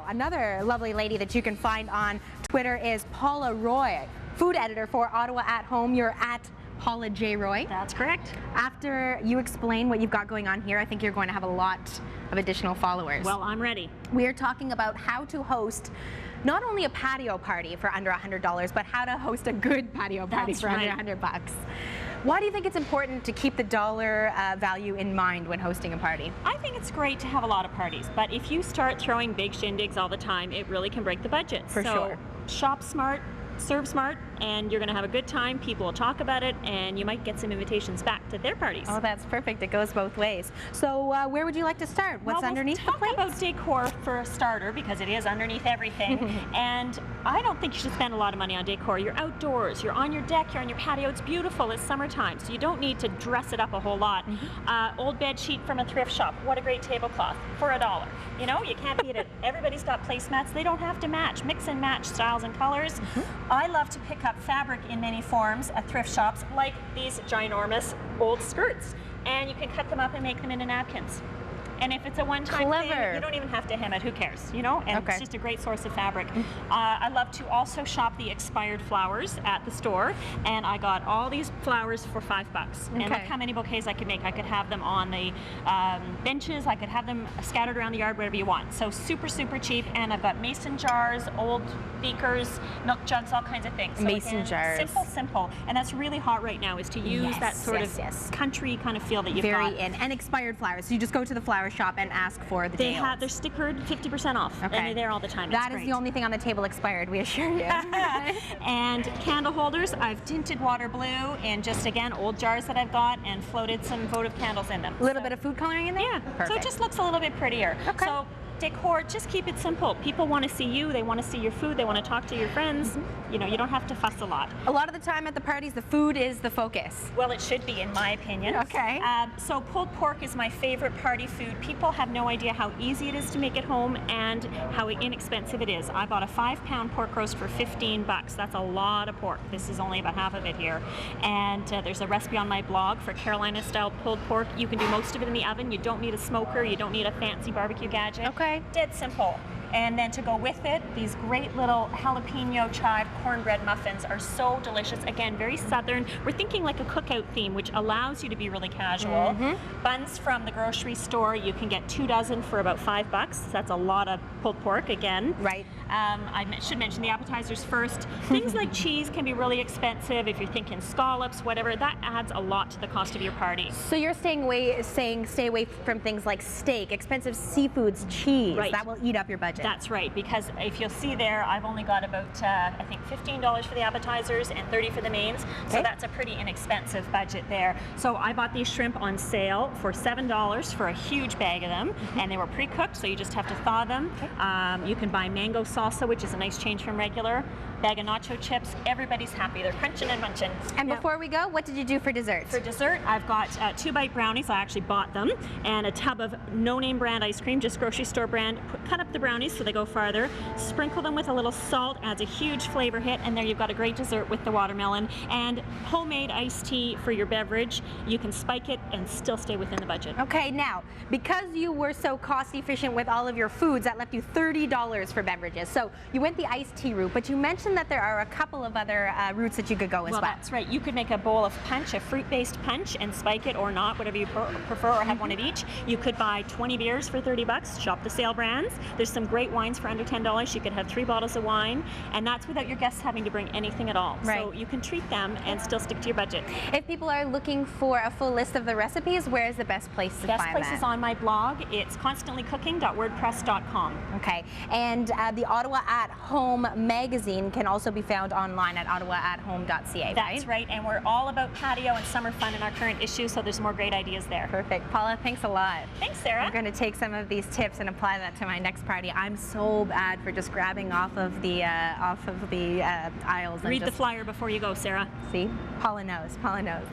another lovely lady that you can find on Twitter is Paula Roy, food editor for Ottawa at Home. You're at Paula J. Roy. That's correct. After you explain what you've got going on here, I think you're going to have a lot of additional followers. Well, I'm ready. We are talking about how to host not only a patio party for under $100, but how to host a good patio party for under $100. Why do you think it's important to keep the dollar value in mind when hosting a party? I think it's great to have a lot of parties, but if you start throwing big shindigs all the time, it really can break the budget. For sure. Shop smart, serve smart, and you're going to have a good time. People will talk about it, and you might get some invitations back to their parties. Oh, that's perfect. It goes both ways. So where would you like to start? What's underneath the plate? We'll talk about decor for a starter, because it is underneath everything. And I don't think you should spend a lot of money on decor. You're outdoors, you're on your deck, you're on your patio. It's beautiful. It's summertime, so you don't need to dress it up a whole lot. Old bed sheet from a thrift shop. What a great tablecloth for $1. You know, you can't beat it. Everybody's got placemats. They don't have to match. Mix and match styles and colors. I love to pick up fabric in many forms at thrift shops, like these ginormous old skirts, and you can cut them up and make them into napkins. And if it's a one-time thing, you don't even have to hem it. Who cares, you know? And it's just a great source of fabric. I love to also shop the expired flowers at the store, and I got all these flowers for $5. And look how many bouquets I could make. I could have them on the benches. I could have them scattered around the yard, wherever you want. So super, super cheap. And I've got mason jars, old beakers, milk jugs, all kinds of things. So mason jars. Simple, simple. And that's really hot right now, is to use that sort of country kind of feel that you've got. Very in. And expired flowers. So you just go to the flower shop and ask for the They're stickered 50% off, and they're there all the time. That is the only thing on the table expired, we assure you. And candle holders, I've tinted water blue in just, again, old jars that I've got, and floated some votive candles in them. A little bit of food coloring in there? Yeah, perfect. So it just looks a little bit prettier. So decor, just keep it simple. People want to see you, they want to see your food, they want to talk to your friends. You know, you don't have to fuss a lot. A lot of the time at the parties, the food is the focus. Well, it should be, in my opinion. So pulled pork is my favorite party food. People have no idea how easy it is to make at home and how inexpensive it is. I bought a 5-pound pork roast for $15. That's a lot of pork. This is only about half of it here. And there's a recipe on my blog for Carolina-style pulled pork. You can do most of it in the oven. You don't need a smoker. You don't need a fancy barbecue gadget. Dead simple. And then to go with it, these great little jalapeno chive cornbread muffins are so delicious. Again, very southern. We're thinking like a cookout theme, which allows you to be really casual. Buns from the grocery store, you can get 2 dozen for about $5. That's a lot of pulled pork, again. I should mention the appetizers first. Things like cheese can be really expensive. If you're thinking scallops, whatever, that adds a lot to the cost of your party. So you're saying stay away from things like steak, expensive seafoods, cheese. That will eat up your budget. That's right, because if you'll see there, I've only got about, I think, $15 for the appetizers and $30 for the mains. So that's a pretty inexpensive budget there. So I bought these shrimp on sale for $7 for a huge bag of them, and they were pre-cooked, so you just have to thaw them. You can buy mango salsa, which is a nice change from regular. Bag of nacho chips. Everybody's happy. They're crunching and munching. And before we go, what did you do for dessert? For dessert, I've got 2-bite brownies. I actually bought them, and a tub of no-name brand ice cream, just grocery store brand. Cut up the brownies so they go farther. Sprinkle them with a little salt, adds a huge flavor hit, and there you've got a great dessert with the watermelon. And homemade iced tea for your beverage. You can spike it and still stay within the budget. Okay, now, because you were so cost efficient with all of your foods, that left you $30 for beverages. So you went the iced tea route, but you mentioned that there are a couple of other routes that you could go as well. That's right. You could make a bowl of punch, a fruit-based punch, and spike it or not, whatever you prefer, or have one of each. You could buy 20 beers for $30, shop the sale brands. There's some great wines for under $10. You could have 3 bottles of wine, and that's without your guests having to bring anything at all. So you can treat them and still stick to your budget. If people are looking for a full list of the recipes, where is the best place to find that? The best place is on my blog. It's constantlycooking.wordpress.com. Okay, and the Ottawa at Home magazine can also be found online at ottawaathome.ca. That's right, and we're all about patio and summer fun in our current issue, so there's more great ideas there. Perfect. Paula, thanks a lot. Thanks, Sarah. I'm going to take some of these tips and apply that to my next party. I'm so bad for just grabbing off of the aisles. Read the flyer before you go, Sarah. See? Paula knows. Paula knows.